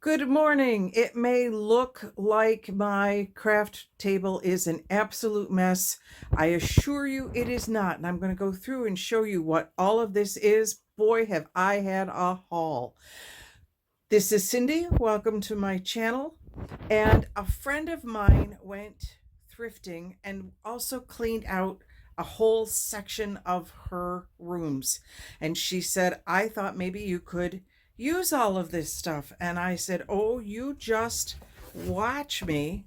Good morning. It may look like my craft table is an absolute mess. I assure you it is not. And I'm going to go through and show you what all of this is. Boy, have I had a haul. This is Cindy. Welcome to my channel. And a friend of mine went thrifting and also cleaned out a whole section of her rooms. And she said, I thought maybe you could use all of this stuff. And I said, oh, you just watch me.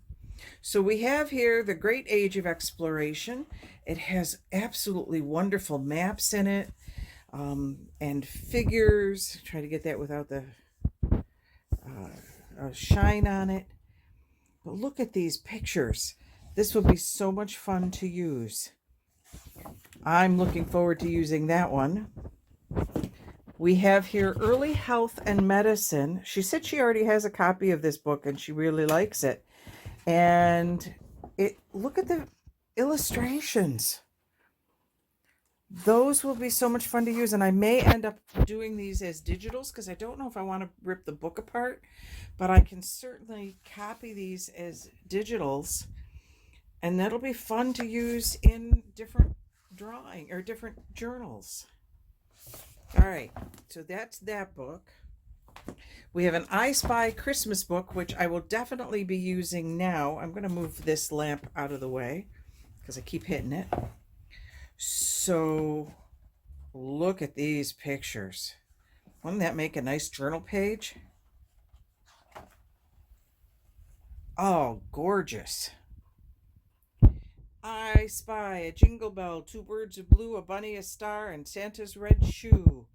So we have here the Great Age of Exploration. It has absolutely wonderful maps in it, and figures. Try to get that without the shine on it. But look at these pictures. This will be so much fun to use. I'm looking forward to using that one. We have here Early Health and Medicine. She said she already has a copy of this book and she really likes it. And look at the illustrations. Those will be so much fun to use. And I may end up doing these as digitals because I don't know if I want to rip the book apart, but I can certainly copy these as digitals. And that'll be fun to use in different drawing or different journals. All right, so that's that book. We have an I Spy Christmas book, which I will definitely be using now. I'm going to move this lamp out of the way because I keep hitting it. So look at these pictures. Wouldn't that make a nice journal page? Oh, gorgeous. I spy a jingle bell, two birds of blue, a bunny, a star, and Santa's red shoe.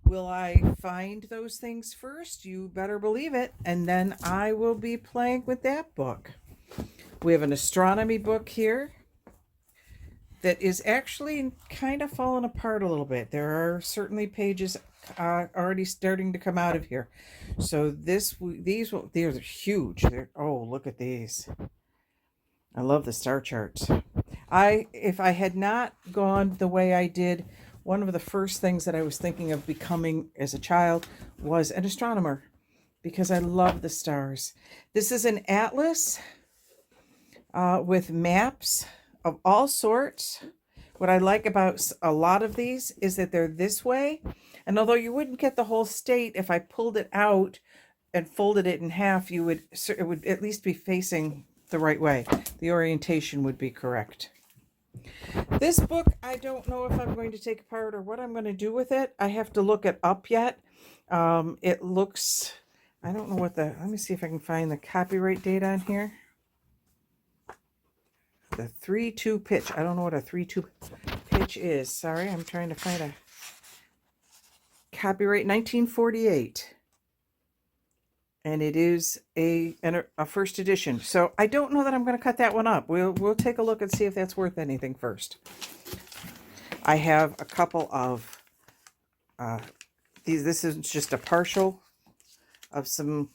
Will I find those things first? You better believe it. And then I will be playing with that book. We have an astronomy book here that is actually kind of falling apart a little bit. There are certainly pages already starting to come out of here. So these are huge. Oh, look at these. I love the star charts. If I had not gone the way I did, one of the first things that I was thinking of becoming as a child was an astronomer because I love the stars. This is an atlas with maps of all sorts. What I like about a lot of these is that they're this way. And although you wouldn't get the whole state, if I pulled it out and folded it in half, it would at least be facing the right way. The orientation would be correct. This book, I don't know if I'm going to take apart or what I'm going to do with it. I have to look it up yet. It looks, I don't know what let me see if I can find the copyright date on here. The 3-2 pitch. I don't know what a 3-2 pitch is. Sorry, I'm trying to find a copyright 1948. And it is a first edition. So I don't know that I'm going to cut that one up. We'll take a look and see if that's worth anything first. I have a couple of these. This is just a partial of some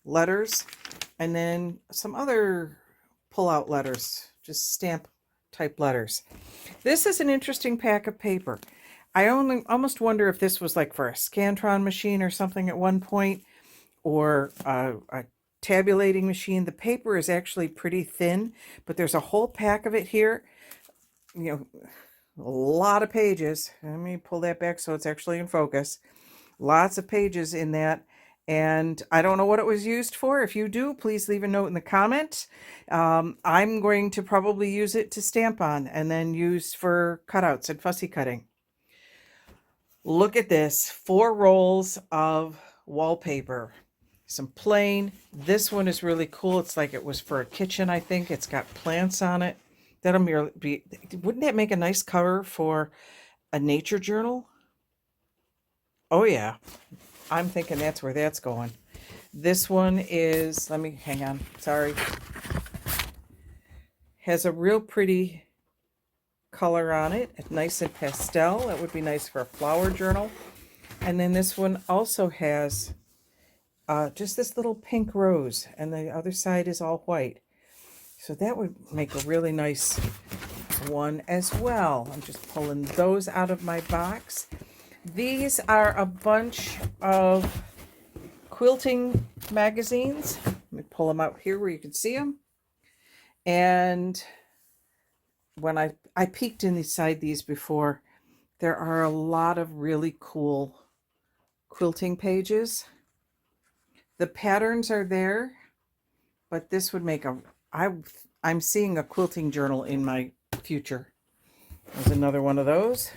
letters, and then some other pull-out letters, just stamp type letters. This is an interesting pack of paper. I almost wonder if this was like for a Scantron machine or something at one point, or a tabulating machine. The paper is actually pretty thin, but there's a whole pack of it here. You know, a lot of pages. Let me pull that back so it's actually in focus. Lots of pages in that. And I don't know what it was used for. If you do, please leave a note in the comments. I'm going to probably use it to stamp on and then use for cutouts and fussy cutting. Look at this. 4 rolls of wallpaper. Some plain. This one is really cool. It's like it was for a kitchen, I think. It's got plants on it. That'll be, wouldn't that make a nice cover for a nature journal? Oh yeah. I'm thinking that's where that's going. This one is, let me, hang on, sorry. Has a real pretty color on it. It's nice and pastel. That would be nice for a flower journal. And then this one also has just this little pink rose, and the other side is all white. So that would make a really nice one as well. I'm just pulling those out of my box. These are a bunch of quilting magazines. Let me pull them out here where you can see them. And when I peeked inside these before, there are a lot of really cool quilting pages. The patterns are there, but this would make I'm seeing a quilting journal in my future. There's another one of those.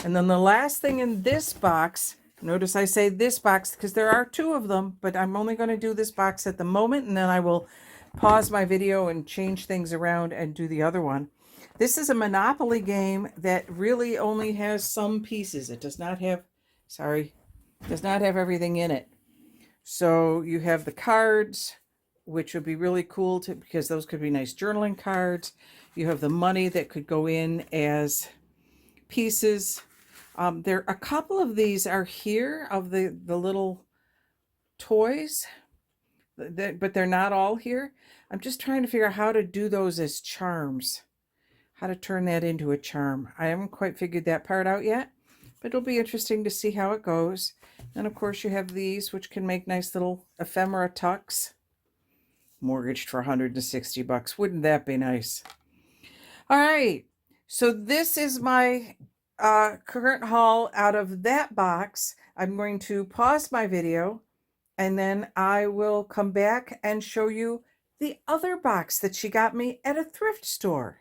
And then the last thing in this box, notice I say this box because there are two of them, but I'm only going to do this box at the moment, and then I will pause my video and change things around and do the other one. This is a Monopoly game that really only has some pieces. It does not have, does not have everything in it. So you have the cards, which would be really cool because those could be nice journaling cards. You have the money that could go in as pieces. There a couple of these are here of the little toys, but they're not all here. I'm just trying to figure out how to do those as charms, how to turn that into a charm. I haven't quite figured that part out yet, but it'll be interesting to see how it goes. And of course you have these, which can make nice little ephemera tucks. Mortgaged for $160. Wouldn't that be nice? All right. So this is my current haul out of that box. I'm going to pause my video and then I will come back and show you the other box that she got me at a thrift store.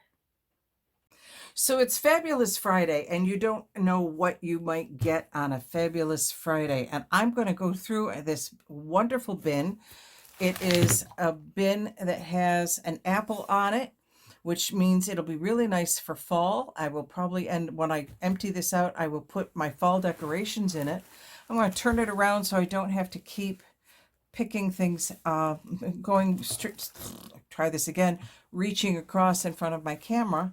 So it's Fabulous Friday, and you don't know what you might get on a Fabulous Friday. And I'm going to go through this wonderful bin. It is a bin that has an apple on it, which means it'll be really nice for fall. I will probably, and when I empty this out, I will put my fall decorations in it. I'm going to turn it around so I don't have to keep picking things, going strict, try this again, reaching across in front of my camera.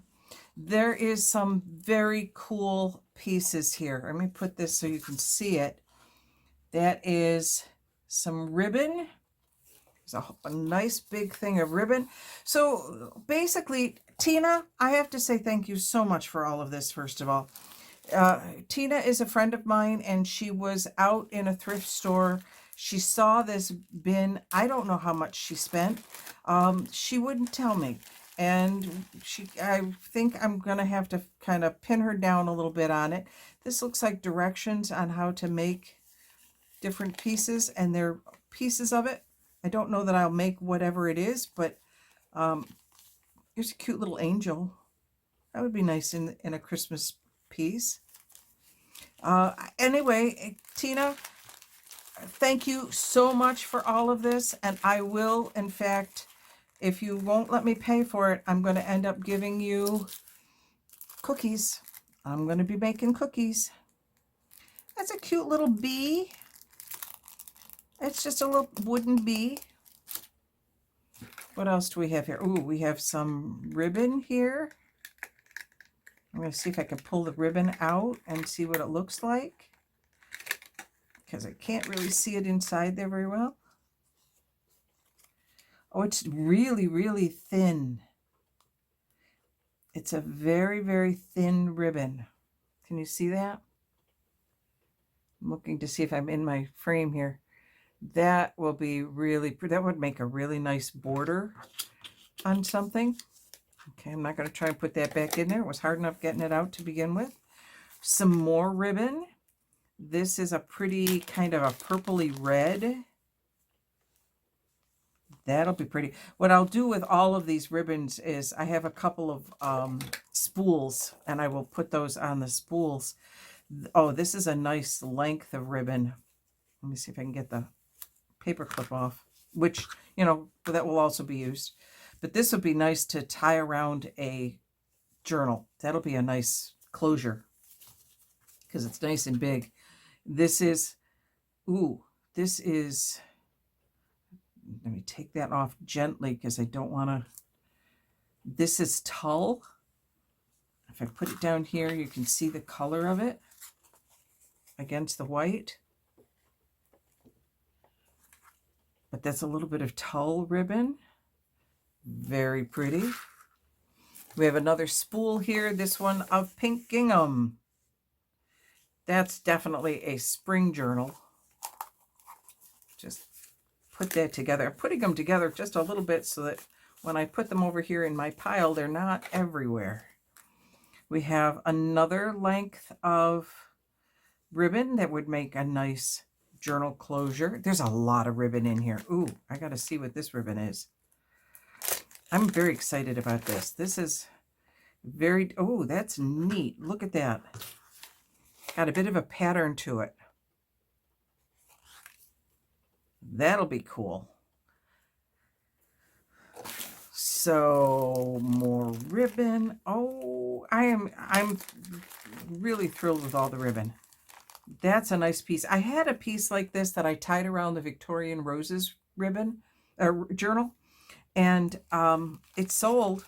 There is some very cool pieces here. Let me put this so you can see it. That is some ribbon. There's a nice big thing of ribbon. So basically, Tina, I have to say thank you so much for all of this, first of all. Tina is a friend of mine, and she was out in a thrift store. She saw this bin. I don't know how much she spent. She wouldn't tell me. And I think I'm going to have to kind of pin her down a little bit on it. This looks like directions on how to make different pieces, and they're pieces of it. I don't know that I'll make whatever it is, but here's a cute little angel. That would be nice in a Christmas piece. Anyway, Tina, thank you so much for all of this, and I will, in fact, if you won't let me pay for it, I'm going to end up giving you cookies. I'm going to be making cookies. That's a cute little bee. It's just a little wooden bee. What else do we have here? Ooh, we have some ribbon here. I'm going to see if I can pull the ribbon out and see what it looks like, because I can't really see it inside there very well. Oh, it's really, really thin. It's a very, very thin ribbon. Can you see that? I'm looking to see if I'm in my frame here. That will be really, that would make a really nice border on something. Okay, I'm not going to try and put that back in there. It was hard enough getting it out to begin with. Some more ribbon. This is a pretty kind of a purpley red. That'll be pretty. What I'll do with all of these ribbons is I have a couple of spools, and I will put those on the spools. Oh, this is a nice length of ribbon. Let me see if I can get the paper clip off, which, you know, that will also be used. But this would be nice to tie around a journal. That'll be a nice closure because it's nice and big. This is, ooh, this is... Let me take that off gently because I don't want to. This is tulle. If I put it down here, you can see the color of it against the white. But that's a little bit of tulle ribbon. Very pretty. We have another spool here, this one of pink gingham. That's definitely a spring journal. just put that together. I'm putting them together just a little bit so that when I put them over here in my pile, they're not everywhere. We have another length of ribbon that would make a nice journal closure. There's a lot of ribbon in here. Ooh, I got to see what this ribbon is. I'm very excited about this. This is very, oh, that's neat. Look at that. Got a bit of a pattern to it. That'll be cool. So more ribbon. Oh, I'm really thrilled with all the ribbon. That's a nice piece. I had a piece like this that I tied around the Victorian Roses ribbon journal, and it sold.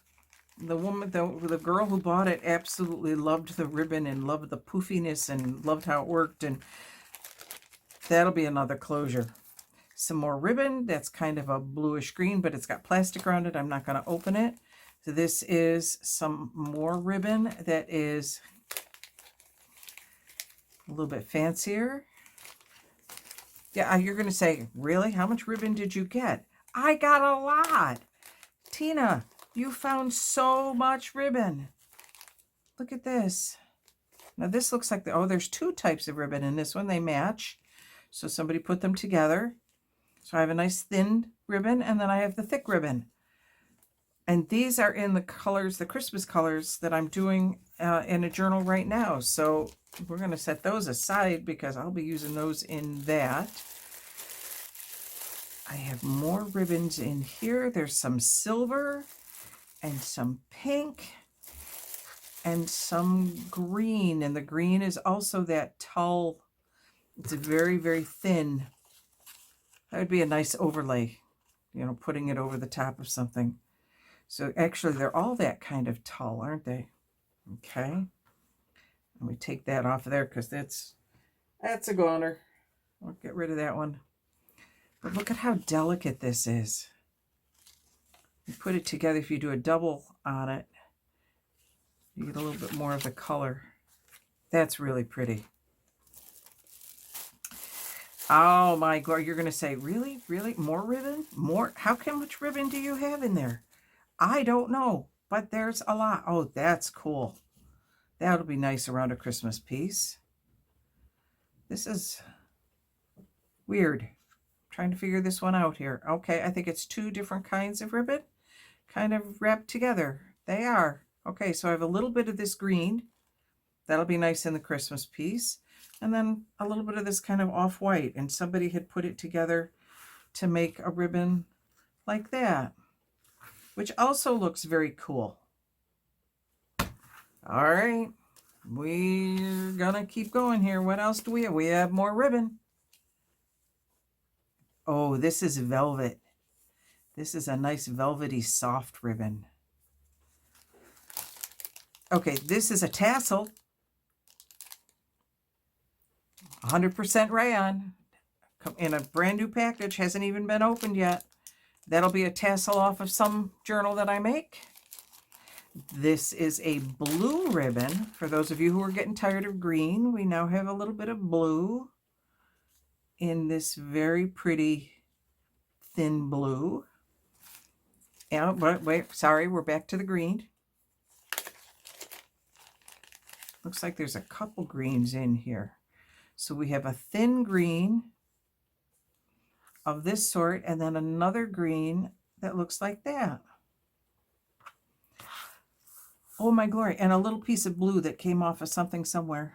The woman, the girl who bought it absolutely loved the ribbon and loved the poofiness and loved how it worked, and that'll be another closure. Some more ribbon. That's kind of a bluish green, but it's got plastic around it. I'm not going to open it. So this is some more ribbon that is a little bit fancier. Yeah, you're going to say, really? How much ribbon did you get? I got a lot. Tina, you found so much ribbon. Look at this. Now this looks like, oh, there's two types of ribbon in this one. They match. So somebody put them together. So I have a nice thin ribbon, and then I have the thick ribbon. And these are in the colors, the Christmas colors that I'm doing in a journal right now. So we're going to set those aside because I'll be using those in that. I have more ribbons in here. There's some silver and some pink and some green. And the green is also that tulle. It's very, very thin. That would be a nice overlay, you know, putting it over the top of something. So actually, they're all that kind of tulle, aren't they? Okay. And we take that off of there because that's a goner. We'll get rid of that one. But look at how delicate this is. You put it together, if you do a double on it, you get a little bit more of the color. That's really pretty. Oh my God, you're going to say, really? Really? More ribbon? More? How much ribbon do you have in there? I don't know, but there's a lot. Oh, that's cool. That'll be nice around a Christmas piece. This is weird. I'm trying to figure this one out here. Okay, I think it's two different kinds of ribbon kind of wrapped together. They are. Okay, so I have a little bit of this green. That'll be nice in the Christmas piece. And then a little bit of this kind of off-white. And somebody had put it together to make a ribbon like that, which also looks very cool. All right, we're gonna keep going here. What else do we have? We have more ribbon. Oh, this is velvet. This is a nice velvety soft ribbon. Okay, this is a tassel. 100% rayon. In a brand new package, hasn't even been opened yet. That'll be a tassel off of some journal that I make. This is a blue ribbon. For those of you who are getting tired of green, we now have a little bit of blue in this very pretty thin blue. Yeah, but wait, sorry, we're back to the green. Looks like there's a couple greens in here. So we have a thin green of this sort, and then another green that looks like that. Oh my glory, and a little piece of blue that came off of something somewhere.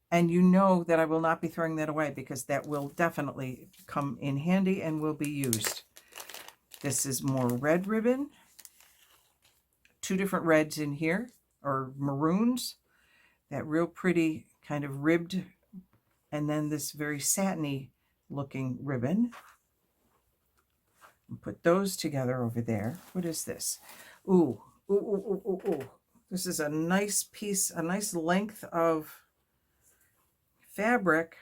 And you know that I will not be throwing that away because that will definitely come in handy and will be used. This is more red ribbon. Two different reds in here, or maroons. That real pretty kind of ribbed, and then this very satiny looking ribbon. And put those together over there. What is this? Ooh. Ooh, ooh, ooh, ooh, ooh. This is a nice piece, a nice length of fabric.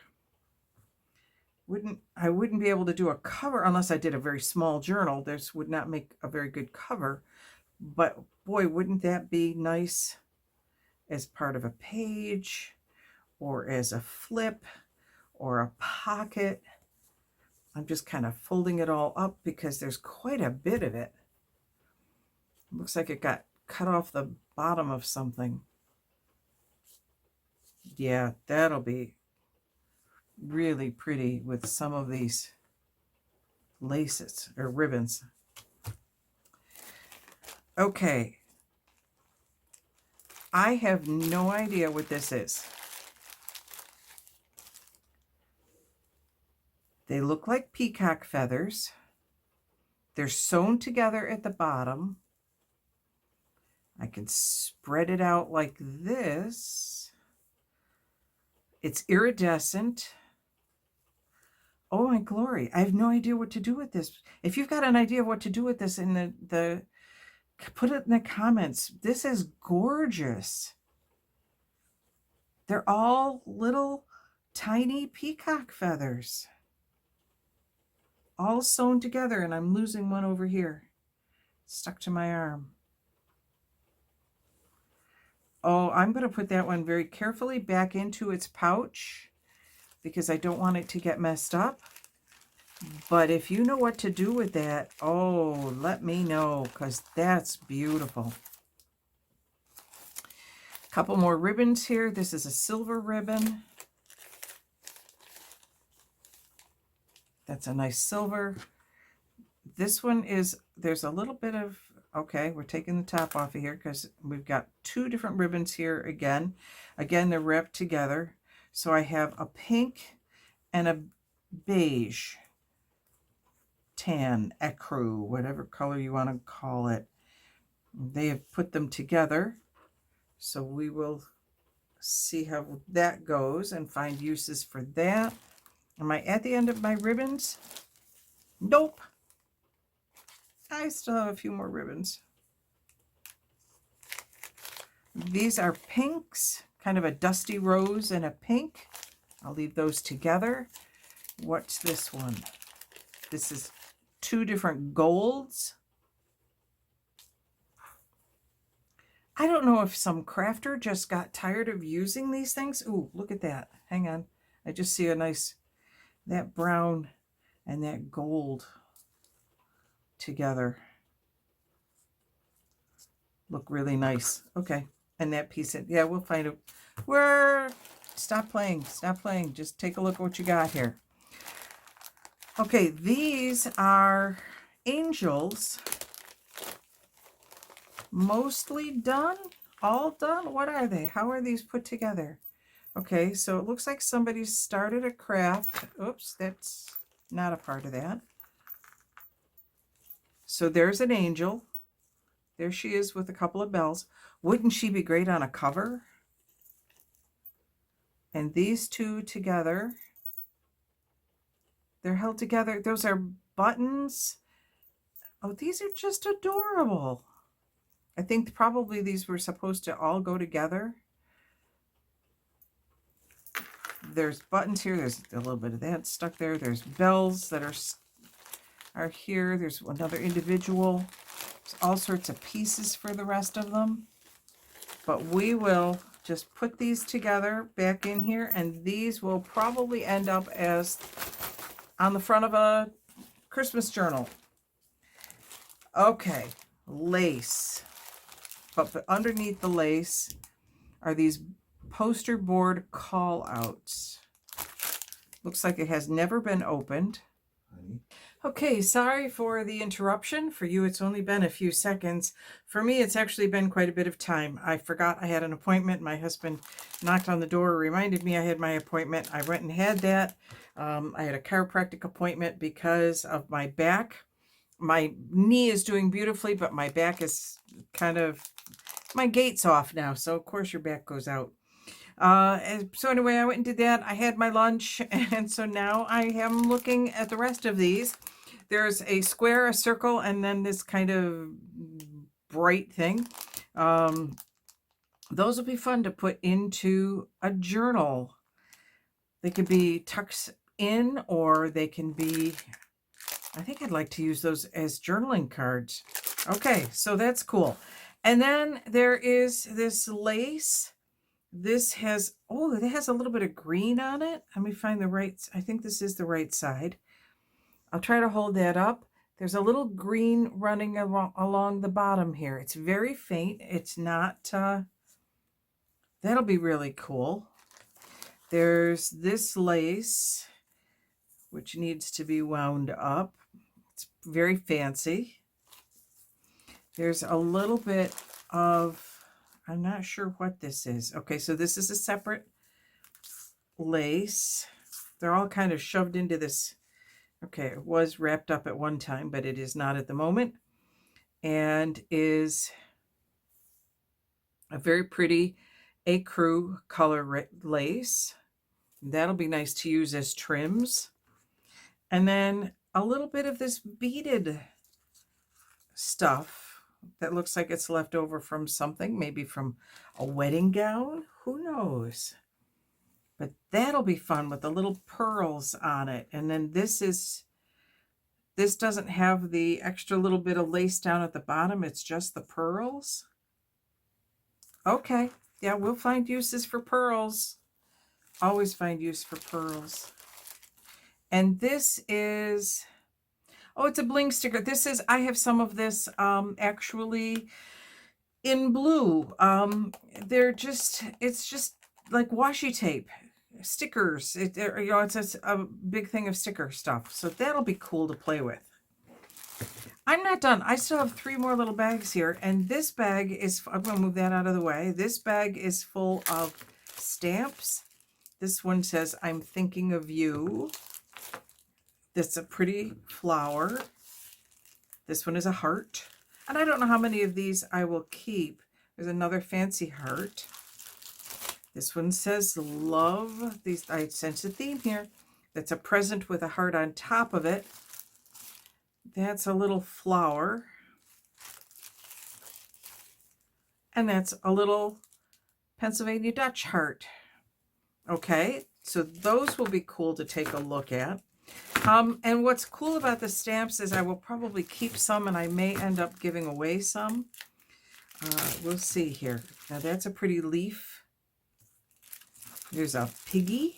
I wouldn't be able to do a cover unless I did a very small journal. This would not make a very good cover. But boy, wouldn't that be nice as part of a page or as a flip or a pocket. I'm just kind of folding it all up because there's quite a bit of it. Looks like it got cut off the bottom of something. Yeah, that'll be really pretty with some of these laces or ribbons. Okay. I have no idea what this is. They look like peacock feathers. They're sewn together at the bottom. I can spread it out like this. It's iridescent. Oh my glory. I have no idea what to do with this. If you've got an idea of what to do with this in the put it in the comments. This is gorgeous. They're all little tiny peacock feathers. All sewn together, and I'm losing one over here. Stuck to my arm. Oh, I'm going to put that one very carefully back into its pouch because I don't want it to get messed up. But if you know what to do with that, oh, let me know, because that's beautiful. A couple more ribbons here. This is a silver ribbon. That's a nice silver. This one is, there's a little bit of, okay, we're taking the top off of here because we've got two different ribbons here again. Again, they're wrapped together. So I have a pink and a beige, tan, ecru, whatever color you want to call it. They have put them together. So we will see how that goes and find uses for that. Am I at the end of my ribbons? Nope. I still have a few more ribbons. These are pinks, kind of a dusty rose and a pink. I'll leave those together. What's this one? This is two different golds. I don't know if some crafter just got tired of using these things. Ooh, look at that. Hang on. I just see a nice, that brown and that gold together. Look really nice. Okay. And that piece, yeah, we'll find it. Stop playing. Stop playing. Just take a look at what you got here. Okay, these are angels. Mostly done? All done? What are they? How are these put together? Okay, so it looks like somebody started a craft. Oops, that's not a part of that. So there's an angel. There she is with a couple of bells. Wouldn't she be great on a cover? And these two together, they're held together. Those are buttons. Oh, these are just adorable. I think probably these were supposed to all go together. There's buttons here. There's a little bit of that stuck there. There's bells that are here. There's another individual. There's all sorts of pieces for the rest of them. But we will just put these together back in here, and these will probably end up as on the front of a Christmas journal. Okay, lace. But underneath the lace are these poster board call outs. Looks like it has never been opened. Okay, sorry for the interruption. For you, it's only been a few seconds. For me, it's actually been quite a bit of time. I forgot I had an appointment. My husband knocked on the door, reminded me I had my appointment. I went and had that. I had a chiropractic appointment because of my back. My knee is doing beautifully, but my back is kind of, my gait's off now. So, of course, your back goes out. So anyway, I went and did that. I had my lunch, and so now I am looking at the rest of these. There's a square, a circle, and then this kind of bright thing. Those will be fun to put into a journal. They could be tucked in, or they can be, I think I'd like to use those as journaling cards. Okay, so that's cool. And then there is this lace. This has, oh, it has a little bit of green on it. Let me find the right, I think this is the right side. I'll try to hold that up. There's a little green running along the bottom here. It's very faint. It's not, that'll be really cool. There's this lace, which needs to be wound up. It's very fancy. There's a little bit of, I'm not sure what this is. Okay, so this is a separate lace. They're all kind of shoved into this. Okay, it was wrapped up at one time, but it is not at the moment. And is a very pretty ecru color lace. That'll be nice to use as trims. And then a little bit of this beaded stuff that looks like it's left over from something, maybe from a wedding gown. Who knows? But that'll be fun with the little pearls on it. And then this doesn't have the extra little bit of lace down at the bottom. It's just the pearls. Okay. Yeah, we'll find uses for pearls. Always find use for pearls. And this is, oh, it's a bling sticker. This is, I have some of this actually in blue. It's just like washi tape stickers. It's a big thing of sticker stuff. So that'll be cool to play with. I'm not done. I still have 3 more little bags here. And this bag is, I'm going to move that out of the way. This bag is full of stamps. This one says, I'm thinking of you. That's a pretty flower. This one is a heart. And I don't know how many of these I will keep. There's another fancy heart. This one says love. These, I sense a theme here. That's a present with a heart on top of it. That's a little flower. And that's a little Pennsylvania Dutch heart. Okay, so those will be cool to take a look at. And what's cool about the stamps is I will probably keep some and I may end up giving away some. We'll see here. Now that's a pretty leaf. There's a piggy,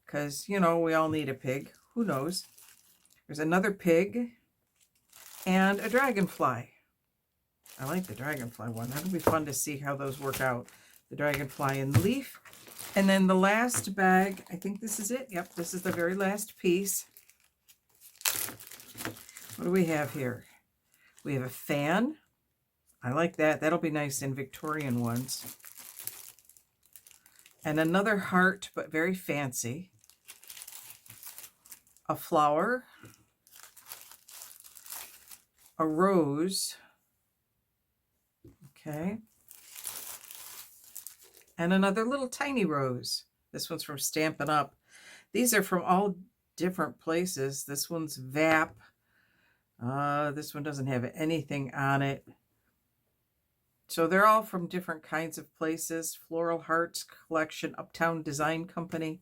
because, you know, we all need a pig. Who knows? There's another pig and a dragonfly. I like the dragonfly one. That'll be fun to see how those work out. The dragonfly and leaf. And then the last bag, I think this is it. Yep, this is the very last piece. What do we have here? We have a fan. I like that. That'll be nice in Victorian ones. And another heart, but very fancy. A flower. A rose. Okay. And another little tiny rose. This one's from Stampin' Up. These are from all different places. This one's VAP. This one doesn't have anything on it. So they're all from different kinds of places. Floral Hearts Collection, Uptown Design Company.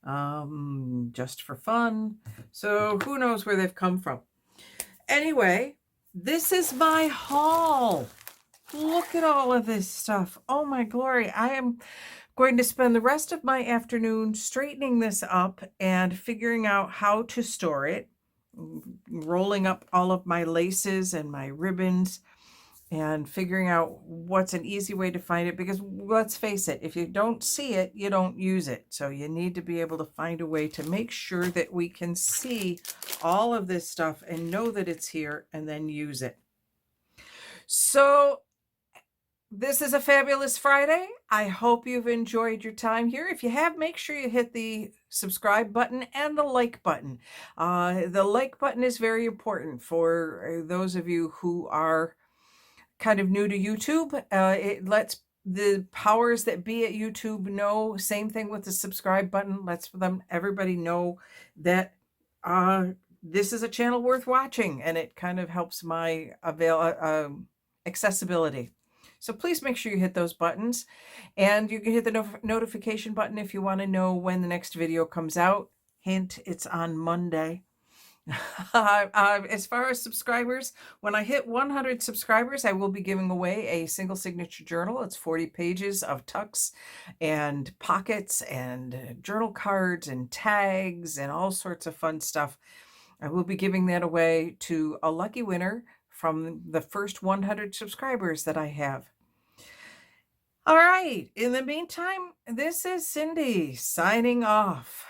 Just for fun. So who knows where they've come from. Anyway, this is my haul. Look at all of this stuff. Oh my glory. I am going to spend the rest of my afternoon straightening this up and figuring out how to store it. Rolling up all of my laces and my ribbons and figuring out what's an easy way to find it, because let's face it, if you don't see it, you don't use it. So you need to be able to find a way to make sure that we can see all of this stuff and know that it's here and then use it. So this is a fabulous Friday. I hope you've enjoyed your time here. If you have, make sure you hit the subscribe button and the like button. The like button is very important for those of you who are kind of new to YouTube. It lets the powers that be at YouTube know. Same thing with the subscribe button. Lets everybody know that this is a channel worth watching, and it kind of helps my accessibility. So please make sure you hit those buttons, and you can hit the notification button if you want to know when the next video comes out. Hint, it's on Monday. As far as subscribers, when I hit 100 subscribers, I will be giving away a single signature journal. It's 40 pages of tucks and pockets and journal cards and tags and all sorts of fun stuff. I will be giving that away to a lucky winner from the first 100 subscribers that I have. All right. In the meantime, this is Cindy signing off.